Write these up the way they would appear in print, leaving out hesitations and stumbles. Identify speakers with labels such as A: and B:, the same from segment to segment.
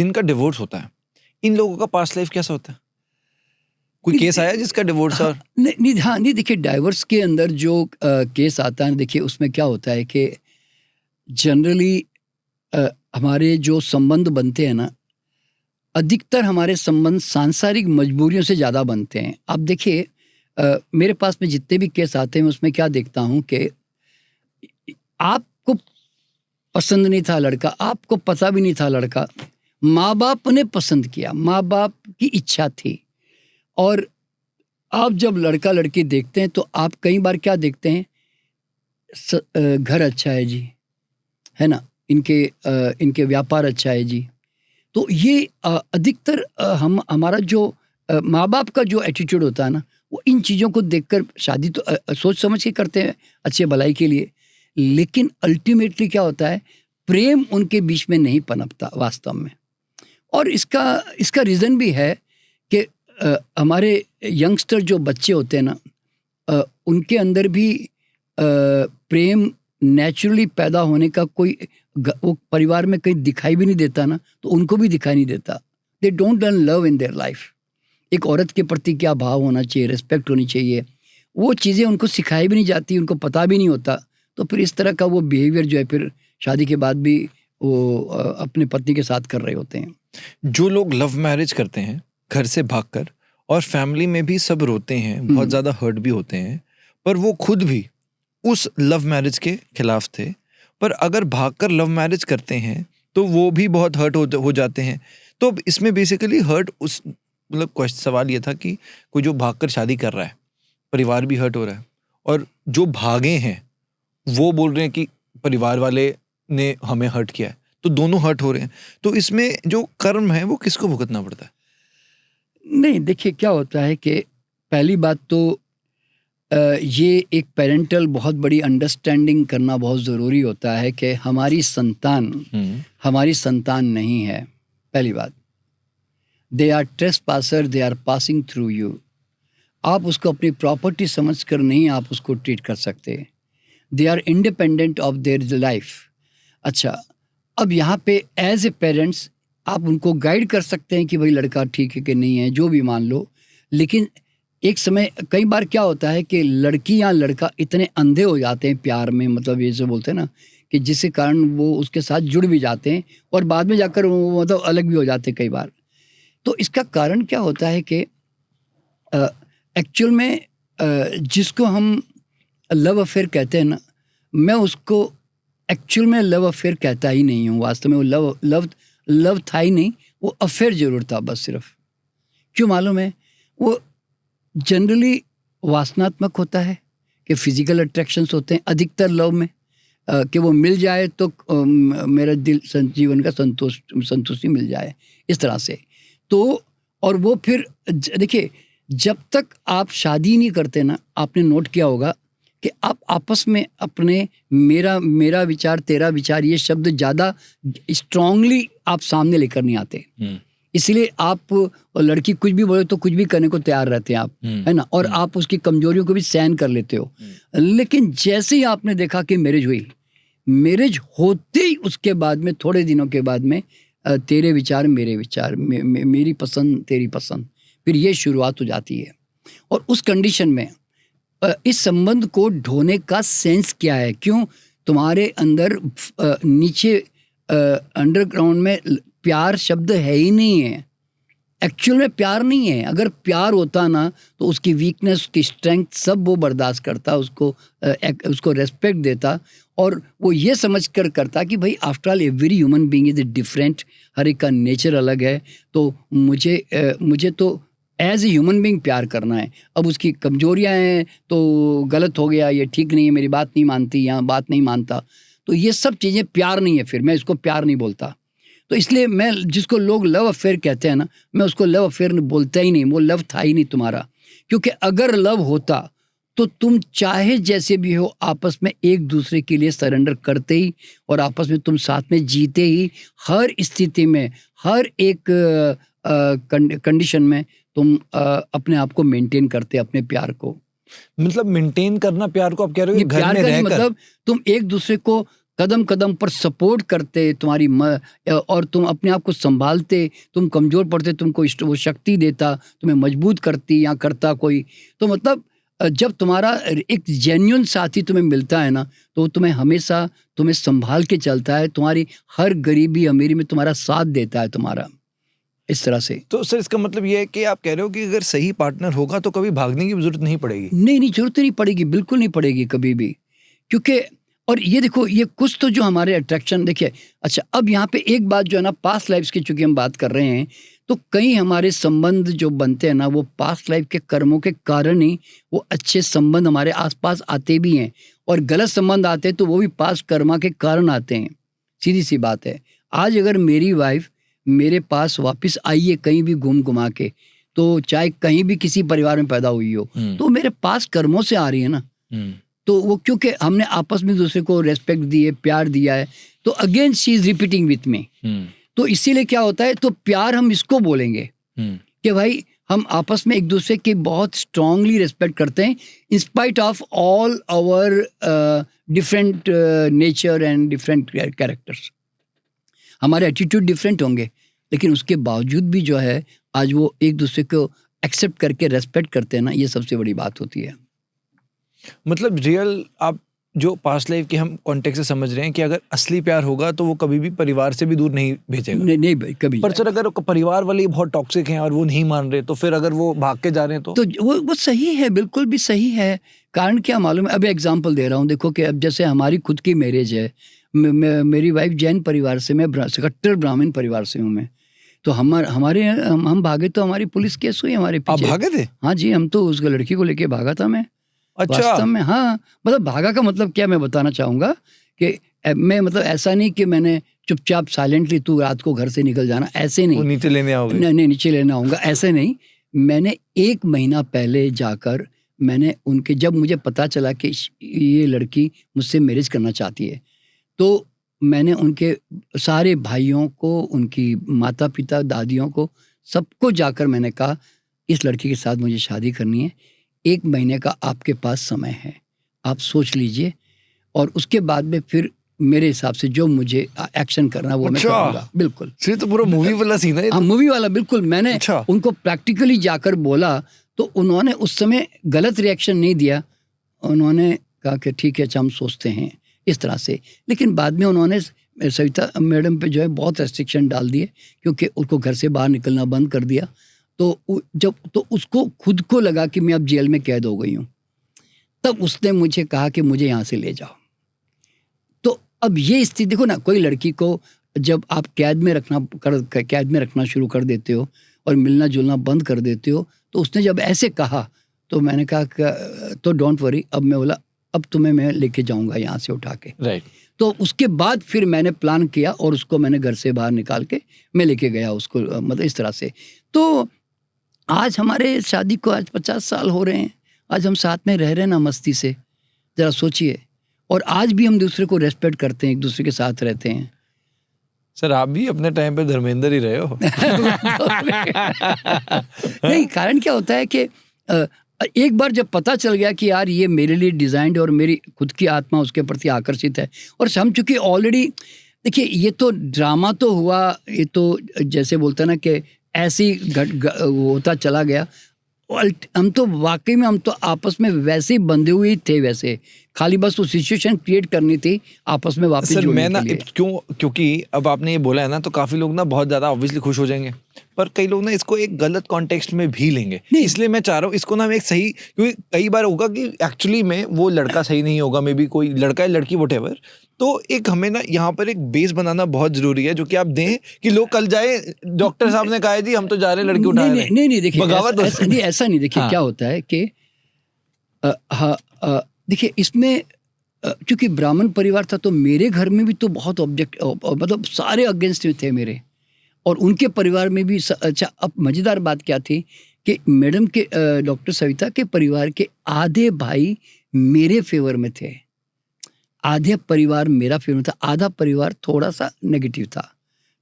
A: जिनका डिवोर्स होता है, इन लोगों का पास्ट लाइफ कैसा होता है? कोई केस आया जिसका डिवोर्स और
B: नहीं देखिए, डाइवर्स के अंदर जो केस आता है, देखिए उसमें क्या होता है कि जनरली हमारे जो संबंध बनते हैं ना, अधिकतर हमारे संबंध सांसारिक मजबूरियों से ज़्यादा बनते हैं। आप देखिए मेरे पास में जितने भी केस आते हैं उसमें क्या देखता हूँ कि आपको पसंद नहीं था लड़का, आपको पता भी नहीं था लड़का, माँ बाप ने पसंद किया, माँ बाप की इच्छा थी, और आप जब लड़का लड़की देखते हैं तो आप कई बार क्या देखते हैं, घर अच्छा है जी, है ना, इनके व्यापार अच्छा है जी। तो ये अधिकतर हमारा जो माँ बाप का जो एटीट्यूड होता है ना, वो इन चीज़ों को देखकर शादी तो सोच समझ के करते हैं अच्छे भलाई के लिए, लेकिन अल्टीमेटली क्या होता है, प्रेम उनके बीच में नहीं पनपता वास्तव में। और इसका रीज़न भी है कि हमारे यंगस्टर जो बच्चे होते हैं ना, उनके अंदर भी प्रेम नेचुरली पैदा होने का कोई वो परिवार में कहीं दिखाई भी नहीं देता ना, तो उनको भी दिखाई नहीं देता। They don't learn love in their life. एक औरत के प्रति क्या भाव होना चाहिए, रिस्पेक्ट होनी चाहिए, वो चीज़ें उनको सिखाई भी नहीं जाती, उनको पता भी नहीं होता। तो फिर इस तरह का वो बिहेवियर जो है फिर शादी के बाद भी वो अपने पत्नी के साथ कर रहे होते हैं।
A: जो लोग लव मैरिज करते हैं घर से भागकर, और फैमिली में भी सब रोते हैं, बहुत ज़्यादा हर्ट भी होते हैं, पर वो खुद भी उस लव मैरिज के खिलाफ थे, पर अगर भागकर लव मैरिज करते हैं तो वो भी बहुत हर्ट हो जाते हैं। तो अब इसमें बेसिकली हर्ट उस मतलब सवाल ये था कि कोई जो भागकर शादी कर रहा है, परिवार भी हर्ट हो रहा है, और जो भागे हैं वो बोल रहे हैं कि परिवार वाले ने हमें हर्ट किया है, तो दोनों हर्ट हो रहे हैं। तो इसमें जो कर्म है वो किसको भुगतना पड़ता है?
B: नहीं देखिए, क्या होता है कि पहली बात तो ये एक पेरेंटल बहुत बड़ी अंडरस्टैंडिंग करना बहुत ज़रूरी होता है कि हमारी संतान नहीं है। पहली बात, they are trespasser, they are passing through you. आप उसको अपनी प्रॉपर्टी समझकर नहीं आप उसको ट्रीट कर सकते। They are independent of their life. अच्छा, अब यहाँ पे एज ए पेरेंट्स आप उनको गाइड कर सकते हैं कि भाई लड़का ठीक है कि नहीं है, जो भी मान लो, लेकिन एक समय कई बार क्या होता है कि लड़की या लड़का इतने अंधे हो जाते हैं प्यार में, मतलब ये जो बोलते हैं ना, कि जिसके कारण वो उसके साथ जुड़ भी जाते हैं और बाद में जाकर वो मतलब अलग भी हो जाते हैं कई बार। तो इसका कारण क्या होता है कि एक्चुअल में जिसको हम लव अफेयर कहते हैं ना, मैं उसको एक्चुअल में लव अफेयर कहता ही नहीं हूँ। वास्तव में वो लव था ही नहीं, वो अफेयर जरूर था बस सिर्फ। क्यों मालूम है? वो जनरली वासनात्मक होता है कि फिजिकल अट्रैक्शंस होते हैं अधिकतर लव में, कि वो मिल जाए तो मेरा दिल जीवन का संतुष्टि मिल जाए, इस तरह से। तो और वो फिर देखिए, जब तक आप शादी नहीं करते ना, आपने नोट किया होगा कि आप आपस में अपने मेरा विचार तेरा विचार ये शब्द ज़्यादा स्ट्रांगली आप सामने लेकर नहीं आते। इसलिए आप लड़की कुछ भी बोले तो कुछ भी करने को तैयार रहते हैं आप, है ना, और आप उसकी कमजोरियों को भी सहन कर लेते हो। लेकिन जैसे ही आपने देखा कि मैरिज हुई, मैरिज होते ही उसके बाद में थोड़े दिनों के बाद में तेरे विचार मेरे विचार, मेरी पसंद तेरी पसंद, फिर ये शुरुआत हो जाती है। और उस कंडीशन में इस संबंध को ढोने का सेंस क्या है? क्यों तुम्हारे अंदर नीचे अंडरग्राउंड में प्यार शब्द है ही नहीं है। एक्चुअल में प्यार नहीं है। अगर प्यार होता ना तो उसकी वीकनेस, उसकी स्ट्रेंथ सब वो बर्दाश्त करता, उसको रेस्पेक्ट देता, और वो ये समझ कर करता कि भाई after all every human being is different, हर एक का नेचर अलग है, तो मुझे तो एज ए ह्यूमन बीइंग प्यार करना है। अब उसकी कमजोरियां हैं तो गलत हो गया, ये ठीक नहीं है, मेरी बात नहीं मानती, यहाँ बात नहीं मानता, तो ये सब चीज़ें प्यार नहीं है। फिर मैं इसको प्यार नहीं बोलता। तो इसलिए मैं जिसको लोग लव अफेयर कहते हैं ना, मैं उसको लव अफेयर बोलता ही नहीं। वो लव था ही नहीं तुम्हारा। क्योंकि अगर लव होता तो तुम चाहे जैसे भी हो आपस में एक दूसरे के लिए सरेंडर करते ही, और आपस में तुम साथ में जीते ही, हर स्थिति में, हर एक कंडीशन में तुम अपने आप को मेंटेन करते, अपने प्यार को।
A: मतलब मेंटेन करना प्यार को आप कह रहे हो? घर
B: प्यार
A: में
B: का
A: रहकर
B: मतलब तुम एक दूसरे को कदम कदम पर सपोर्ट करते तुम्हारी और तुम अपने आप को संभालते, तुम कमज़ोर पड़ते तुमको वो शक्ति देता, तुम्हें मजबूत करती या करता कोई। तो मतलब जब तुम्हारा एक जेन्युइन साथी तुम्हें मिलता है ना, तो तुम्हें हमेशा तुम्हें संभाल के चलता है, तुम्हारी हर गरीबी अमीरी में तुम्हारा साथ देता है तुम्हारा, इस तरह से।
A: तो सर इसका मतलब ये है कि आप कह रहे हो कि अगर सही पार्टनर होगा तो कभी भागने की जरूरत नहीं पड़ेगी?
B: नहीं, जरूरत नहीं पड़ेगी, बिल्कुल नहीं पड़ेगी कभी भी। क्योंकि और ये देखो, ये कुछ तो जो हमारे अट्रैक्शन, देखिए अच्छा अब यहाँ पे एक बात जो है ना, पास्ट लाइफ्स की चूंकि हम बात कर रहे हैं, तो कई हमारे संबंध जो बनते हैं ना, वो पास्ट लाइफ के कर्मों के कारण ही वो अच्छे संबंध हमारे आसपास आते भी हैं, और गलत संबंध आते हैं तो वो भी पास्ट कर्मा के कारण आते हैं। सीधी सी बात है। आज अगर मेरी वाइफ मेरे पास वापस आई है कहीं भी घूम घुमा के, तो चाहे कहीं भी किसी परिवार में पैदा हुई हो, तो मेरे पास कर्मों से आ रही है ना। तो वो क्योंकि हमने आपस में दूसरे को रेस्पेक्ट दी है, प्यार दिया है, तो again she is repeating with me. तो इसीलिए क्या होता है, तो प्यार हम इसको बोलेंगे कि भाई हम आपस में एक दूसरे की बहुत स्ट्रांगली रेस्पेक्ट करते हैं, in spite of all our different nature and different characters. हमारे एटीट्यूड डिफरेंट होंगे, लेकिन उसके बावजूद भी जो है आज वो एक दूसरे को एक्सेप्ट करके रेस्पेक्ट करते हैं ना, ये सबसे बड़ी बात होती है।
A: मतलब रियल आप जो पास्ट लाइफ के हम कॉन्टेक्स्ट से समझ रहे हैं कि अगर असली प्यार होगा तो वो कभी भी परिवार से भी दूर नहीं भेजेगा।
B: नहीं भाई, कभी।
A: पर सर अगर परिवार वाले बहुत टॉक्सिक हैं और वो नहीं मान रहे, तो फिर अगर वो भाग के जा रहे हैं तो
B: वो सही है, बिल्कुल भी सही है। कारण क्या मालूम है, अब एग्जांपल दे रहा हूँ। देखो कि अब जैसे हमारी खुद की मैरिज है, मेरी वाइफ जैन परिवार से, मैं कट्टर ब्राह्मण परिवार से हूँ मैं। तो हम भागे तो हमारी पुलिस केस हुई हमारे पीछे।
A: आप भागे थे?
B: हाँ जी, हम तो उस लड़की को लेके भागा था मैं।
A: अच्छा।
B: वास्तव में हाँ, मतलब भागा का मतलब क्या मैं बताना चाहूँगा कि मैं मतलब ऐसा नहीं कि मैंने चुपचाप साइलेंटली तू रात को घर से निकल जाना, ऐसे नहीं।
A: नीचे लेने आओगे?
B: नहीं, नीचे लेना आऊँगा, ऐसे नहीं। मैंने 1 महीना पहले जाकर मैंने उनके, जब मुझे पता चला कि ये लड़की मुझसे मैरिज करना चाहती है, तो मैंने उनके सारे भाइयों को, उनकी माता पिता, दादियों को, सबको जाकर मैंने कहा इस लड़की के साथ मुझे शादी करनी है, 1 महीने का आपके पास समय है, आप सोच लीजिए, और उसके बाद में फिर मेरे हिसाब से जो मुझे एक्शन करना वो मैं करूँगा। बिल्कुल,
A: तो पूरा मूवी वाला सीन है।
B: हाँ, मूवी वाला बिल्कुल। मैंने उनको प्रैक्टिकली जाकर बोला, तो उन्होंने उस समय गलत रिएक्शन नहीं दिया, उन्होंने कहा कि ठीक है, अच्छा हम सोचते हैं, इस तरह से। लेकिन बाद में उन्होंने सविता मैडम पे जो है बहुत रेस्ट्रिक्शन डाल दिए, क्योंकि उनको घर से बाहर निकलना बंद कर दिया। तो जब तो उसको खुद को लगा कि मैं अब जेल में कैद हो गई हूँ, तब उसने मुझे कहा कि मुझे यहाँ से ले जाओ। तो अब ये स्थिति देखो ना, कोई लड़की को जब आप कैद में रखना शुरू कर देते हो और मिलना जुलना बंद कर देते हो, तो उसने जब ऐसे कहा तो मैंने कहा तो डोंट वरी, अब मैं बोला अब तुम्हें मैं लेके जाऊंगा यहाँ से उठा के।
A: राइट।
B: तो उसके बाद फिर मैंने प्लान किया और उसको मैंने घर से बाहर निकाल के मैं लेके गया उसको, मतलब इस तरह से। तो आज हमारे शादी को आज 50 साल हो रहे हैं, आज हम साथ में रह रहे हैं ना मस्ती से, ज़रा सोचिए। और आज भी हम दूसरे को रेस्पेक्ट करते हैं, एक दूसरे के साथ रहते हैं।
A: सर आप भी अपने टाइम पे धर्मेंद्र ही रहे हो।
B: नहीं, कारण क्या होता है कि एक बार जब पता चल गया कि यार ये मेरे लिए डिज़ाइंड और मेरी खुद की आत्मा उसके प्रति आकर्षित है, और हम चूँकि ऑलरेडी, देखिए ये तो ड्रामा तो हुआ, ये तो जैसे बोलते हैं ना कि ऐसी होता चला गया। हम तो वाकई में हम तो आपस में वैसे ही बंधे हुए थे, वैसे खाली बस वो सिचुएशन क्रिएट करनी थी आपस में वापस जोड़ने के लिए।
A: क्योंकि अब आपने ये बोला है ना, तो काफी लोग ना बहुत ज्यादा ऑब्वियसली खुश हो जाएंगे, पर कई लोग ना इसको एक गलत कॉन्टेक्स्ट में भी लेंगे। इसलिए मैं चाह रहा हूँ इसको ना हम एक सही, क्योंकि कई बार होगा कि एक्चुअली में वो लड़का सही नहीं होगा, मे बी कोई लड़का है लड़की व्हाटएवर, तो एक हमें ना यहाँ पर एक बेस बनाना बहुत जरूरी है, जो कि आप दें कि लोग कल जाए डॉक्टर साहब ने कहा है जी हम तो जा रहे हैं लड़की उठा रहे हैं।
B: नहीं देखिए, ऐसा नहीं। देखिए क्या होता है कि देखिए इसमें चूंकि ब्राह्मण परिवार था, तो मेरे घर में भी तो बहुत मतलब सारे अगेंस्ट में थे मेरे, और उनके परिवार में भी। अच्छा, अब मज़ेदार बात क्या थी कि मैडम के डॉक्टर सविता के परिवार के आधे भाई मेरे फेवर में थे, आधे परिवार मेरा फेवर में था, आधा परिवार थोड़ा सा नेगेटिव था,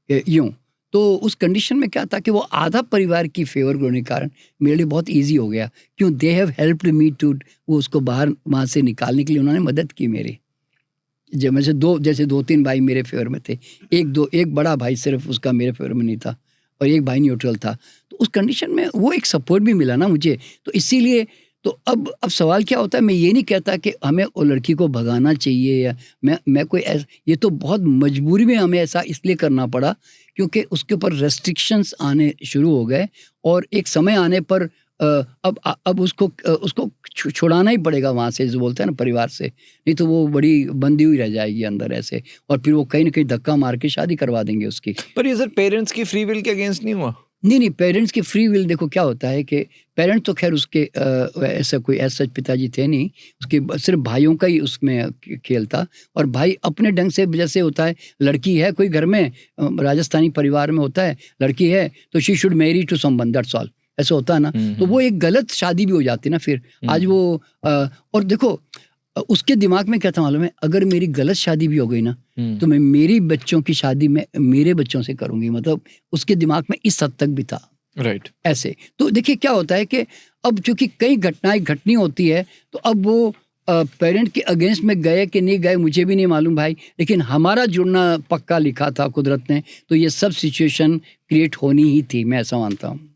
B: यूँ। तो उस कंडीशन में क्या था कि वो आधा परिवार की फेवर होने के कारण मेरे लिए बहुत इजी हो गया, क्यों they have helped me too, वो उसको बाहर वहाँ से निकालने के लिए उन्होंने मदद की मेरी। जैसे 2-3 भाई मेरे फेवर में थे, एक बड़ा भाई सिर्फ उसका मेरे फेवर में नहीं था और एक भाई न्यूट्रल था। तो उस कंडीशन में वो एक सपोर्ट भी मिला ना मुझे, तो इसीलिए तो अब सवाल क्या होता है, मैं ये नहीं कहता कि हमें वो लड़की को भगाना चाहिए या मैं कोई ये तो बहुत मजबूरी में हमें ऐसा इसलिए करना पड़ा क्योंकि उसके ऊपर रेस्ट्रिक्शंस आने शुरू हो गए और एक समय आने पर अब उसको छुड़ाना ही पड़ेगा वहाँ से, जो बोलते हैं ना, परिवार से, नहीं तो वो बड़ी बंदी हुई रह जाएगी अंदर ऐसे, और फिर वो कहीं ना कहीं धक्का मार के शादी करवा देंगे उसकी।
A: पर ये सर पेरेंट्स की फ्री विल के अगेंस्ट नहीं हुआ?
B: नहीं, पेरेंट्स की फ्री विल, देखो क्या होता है कि पेरेंट्स तो खैर उसके ऐसा कोई ऐसा पिताजी थे नहीं, उसके सिर्फ भाइयों का ही उसमें खेल था, और भाई अपने ढंग से, जैसे होता है लड़की है कोई घर में, राजस्थानी परिवार में होता है लड़की है तो she should marry to someone, that's all, ऐसा होता है ना। तो वो एक गलत शादी भी हो जाती है ना फिर। आज वो और देखो उसके दिमाग में क्या था मालूम है, अगर मेरी गलत शादी भी हो गई ना तो मैं मेरी बच्चों की शादी में मेरे बच्चों से करूंगी, मतलब उसके दिमाग में इस हद तक भी था।
A: राइट।
B: ऐसे तो देखिए क्या होता है कि अब चूंकि कई घटनाएं घटनी होती है, तो अब वो पेरेंट के अगेंस्ट में गए कि नहीं गए मुझे भी नहीं मालूम भाई, लेकिन हमारा जुड़ना पक्का लिखा था कुदरत ने, तो ये सब सिचुएशन क्रिएट होनी ही थी, मैं ऐसा मानता हूँ।